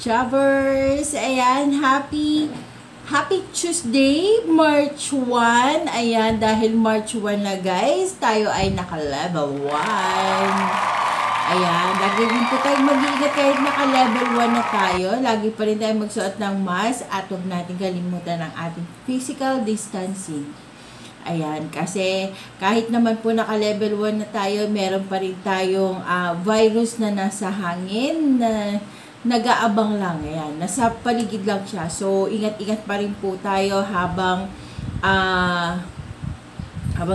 Chavers! Ayan, happy Tuesday, March 1. Ayan, dahil March 1 na guys, tayo ay naka-level 1. Ayan, lagi din po tayo mag-iingat kahit naka-level 1 na tayo. Lagi pa rin tayo magsuot ng mask at huwag natin kalimutan ang ating physical distancing. Ayan, kasi kahit naman po naka-level 1 na tayo, meron pa rin tayong virus na nasa hangin na nag-aabang lang. Ayan, nasa paligid lang siya. So, ingat-ingat pa rin po tayo habang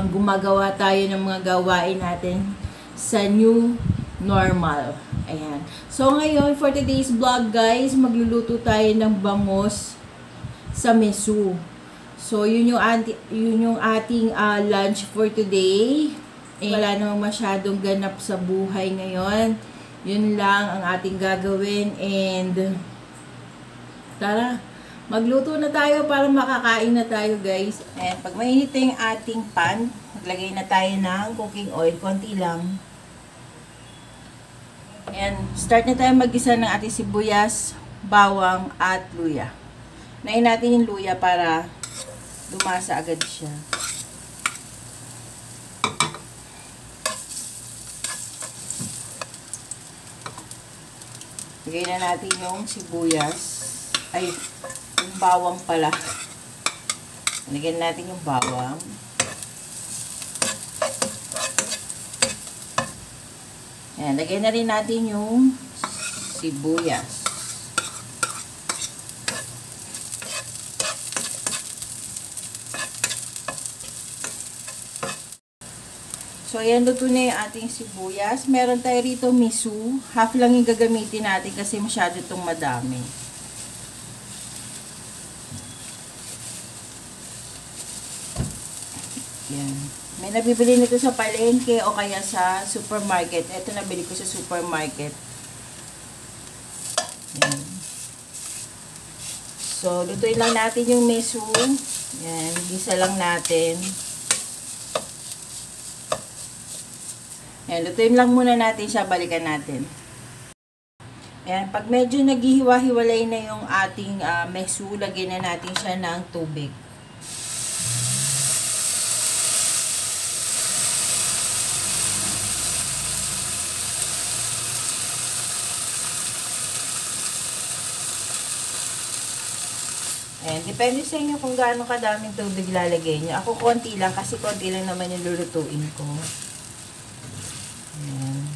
gumagawa tayo ng mga gawain natin sa new normal. Ayan. So, ngayon, for today's vlog, guys, magluluto tayo ng bangus sa mesu. So, yun yung ating lunch for today. Wala namang masyadong ganap sa buhay ngayon. Yun lang ang ating gagawin and tara, magluto na tayo para makakain na tayo guys. And pag mainit yung ating pan, maglagay na tayo ng cooking oil, konti lang. And start na tayo mag-isa ng ating sibuyas, bawang at luya. Nain natin yung luya para lumasa agad siya. Lagay na natin yung sibuyas. Ay, yung bawang pala. Lagyan natin yung bawang. Ayan, lagay na rin natin yung sibuyas. So, ayan, luto na yung ating sibuyas. Meron tayo rito miso. Half lang yung gagamitin natin kasi masyado itong madami. Ayan. May nabibili nito sa palengke o kaya sa supermarket. Ito nabili ko sa supermarket. Ayan. So, lutuin lang natin yung miso. Ayan, gisa lang natin. Ayan, lutuin lang muna natin siya, balikan natin. Ayan, pag medyo naghihiwa-hiwalay na yung ating mesu, lagyan na natin siya ng tubig. Ayan, depende sa inyo kung gaano kadaming tubig lalagay nyo. Ako konti lang, kasi konti lang naman yung lulutuin ko. Ayan.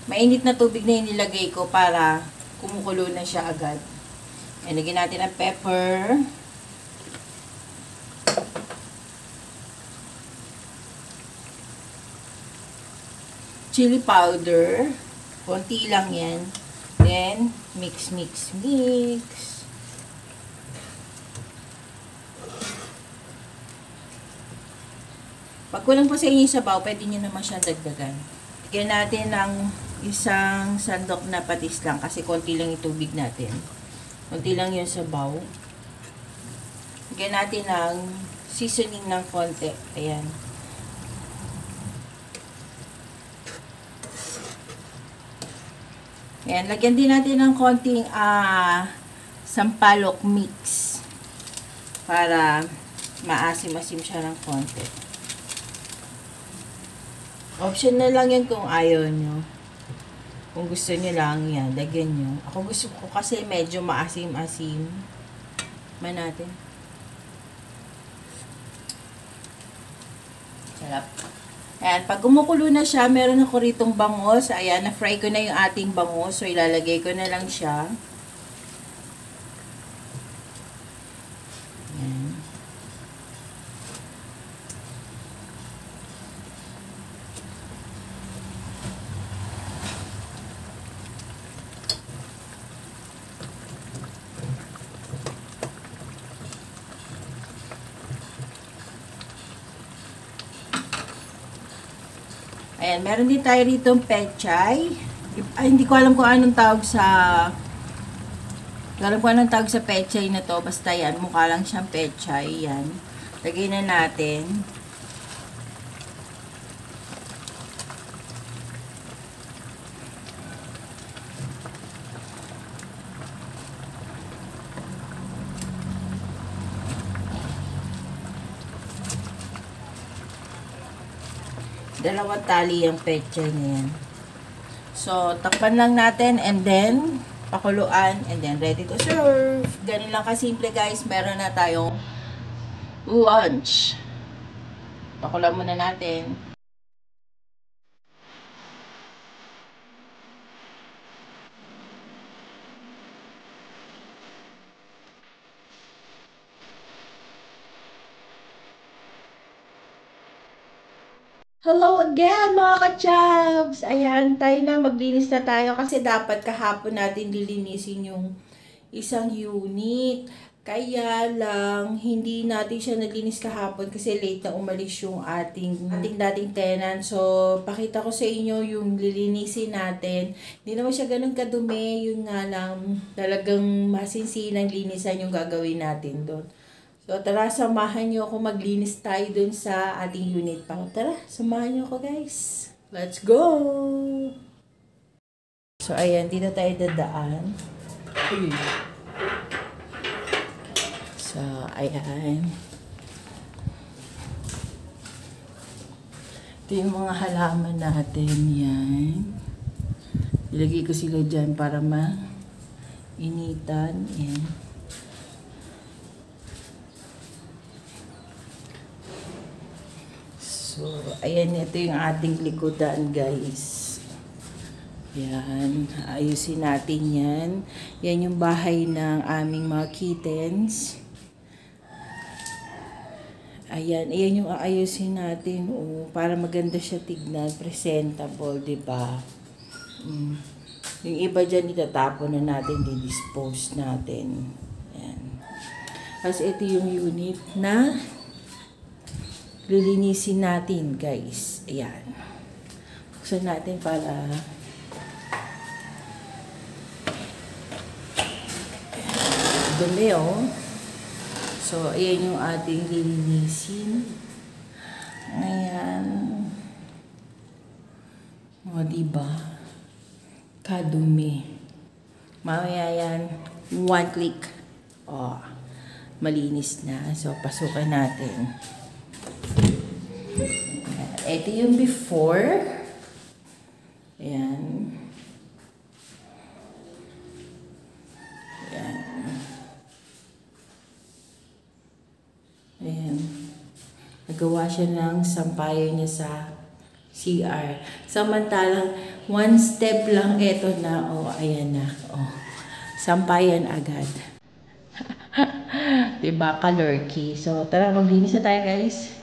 Mainit na tubig na yung nilagay ko para kumukulo na siya agad. Ayan, lagyan natin ang pepper. Chili powder. Konti lang yan. Then, mix. Pag kulang pa sa inyo yung sabaw, pwede nyo naman siyang dagdagan. Lagyan natin ng isang sandok na patis lang kasi konti lang yung tubig natin. Konti lang yung sabaw. Lagyan natin ng seasoning ng konti. Ayan. Ayan. Lagyan din natin ng konting sampalok mix para maasim-asim siya ng konti. Option na lang yan kung ayaw nyo. Kung gusto nyo lang yan, lagyan nyo. Ako gusto ko kasi medyo maasim-asim. Man natin. Sarap. Ayan, pag gumukulo na siya, meron ako ritong bangus. Ayan, na-fry ko na yung ating bangus. So, ilalagay ko na lang siya. Ayan. Ayan, meron din tayo rito pechay. Ay, hindi ko alam kung anong tawag sa pechay na to. Basta yan, mukha lang siyang pechay. Yan. Lagay na natin. Dalawang tali yung petsa niya. So, takpan lang natin and then pakuluan and then ready to serve. Ganun lang kasimple guys. Meron na tayong lunch. Pakulan muna natin. Hello again mga ka-chabs! Ayan, tayo na, maglinis na tayo kasi dapat kahapon natin lilinisin yung isang unit. Kaya lang, hindi natin siya naglinis kahapon kasi late na umalis yung ating dating tenant. So, pakita ko sa inyo yung lilinisin natin. Hindi naman siya ganun kadumi, yun nga lang, talagang masinsinang linisan yung gagawin natin doon. So, tara, samahan nyo ako maglinis tayo dun sa ating unit pa. Tara, samahan nyo ako guys. Let's go! So, ayan, dito tayo dadaan. So, ayan. Ito yung mga halaman natin, yan. Ilagay ko sila dyan para mainitan. Yan. So, ayan, ito yung ating likodan, guys. Yan, ayusin natin yan. Yan yung bahay ng aming mga kittens. Ayan, ayan yung aayusin natin, para maganda siya tignan, presentable, diba? Yung iba dyan, itatapon na natin, di-dispose natin. Ayan. Kasi ito yung unit na lilinisin natin, guys. Ayan. Buksan natin para dumi, oh. So, ayan yung ating lilinisin. Ayan. O, diba? Kadumi. Mamaya yan, one click. O, malinis na. So, pasukan natin. Ito yung before. Ayan. Ayan. Ayan. Nagawa siya ng sampayan niya sa CR. Samantalang, one step lang ito na. Oh, ayan na. Oh, sampayan agad. Diba? Color key. So, tara, maglinis na tayo, guys.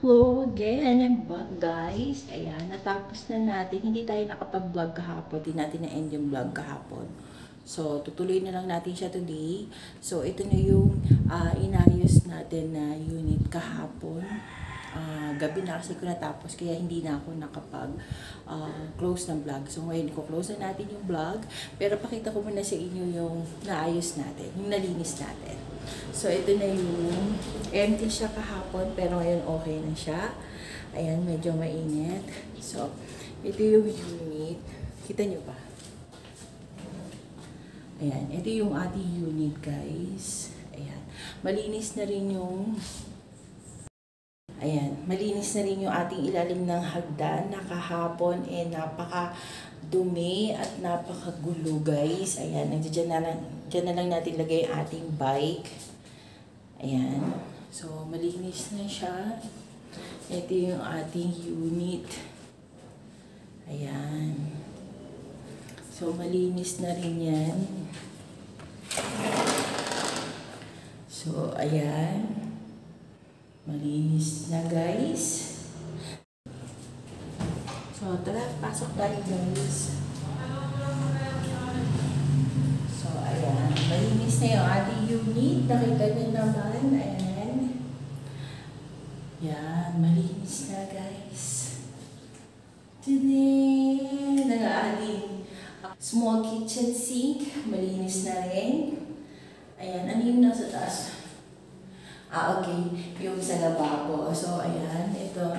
Hello again, I'm back guys. Ayan, natapos na natin. Hindi tayo nakapag-vlog kahapon. Hindi natin na-end yung vlog kahapon. So, tutuloy na lang natin siya today. So, ito na yung inayos natin na unit kahapon. Gabi na kasi ko natapos, kaya hindi na ako nakapag-close ng vlog. So, ngayon, i-close na natin yung vlog. Pero pakita ko muna sa inyo yung naayos natin, yung nalinis natin. So, ito na yung empty siya kahapon, pero ngayon okay na siya. Ayan, medyo mainit. So, ito yung unit. Kita nyo ba? Ayan, ito yung ating unit, guys. Ayan, malinis na rin yung malinis na rin yung ating ilalim ng hagdan na kahapon napaka-dumi at napaka-gulo, guys. Ayan, dyan na lang natin lagay ang ating bike. Ayan, so malinis na siya. Ito yung ating unit. Ayan. So, malinis na rin yan. So, ayan. Malinis na, guys. So, tara, pasok tayo, guys. So, ayan. Malinis na yung ating unit. Nakita nyo naman. Ayan. Yan. Malinis na, guys. Today, nag-aating small kitchen sink, malinis na rin. Ayan, ano yung nasa taas? Okay, yung sa lababo. So, ayan, ito yung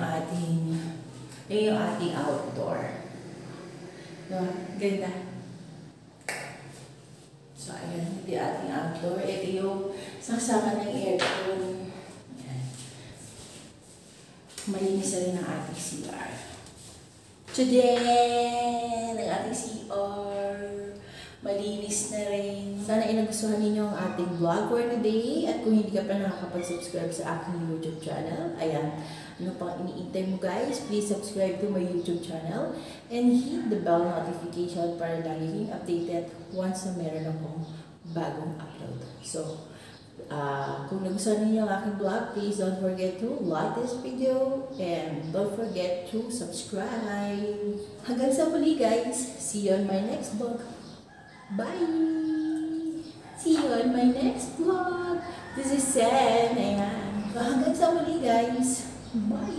ating outdoor. Diba? Ganda. So, ayan, ito yung ating outdoor. Ito yung saksakan ng aircon. Ayan. Malinis na rin ang ating CR. Today, ang ating CR, malinis na rin. Sana nagustuhan ninyo ang ating vlog for today. At kung hindi ka pa nakakapag-subscribe sa aking YouTube channel, ayan, ano pang iniintay mo, guys? Please subscribe to my YouTube channel and hit the bell notification para lagi kang updated once na meron akong bagong upload. So, kung nagustuhan niyo ang aking vlog, please don't forget to like this video and don't forget to subscribe. Hanggang sa muli, guys. See you on my next vlog. Bye! See you on my next vlog. This is Sen. Ayan. Hanggang sa muli, guys. Bye!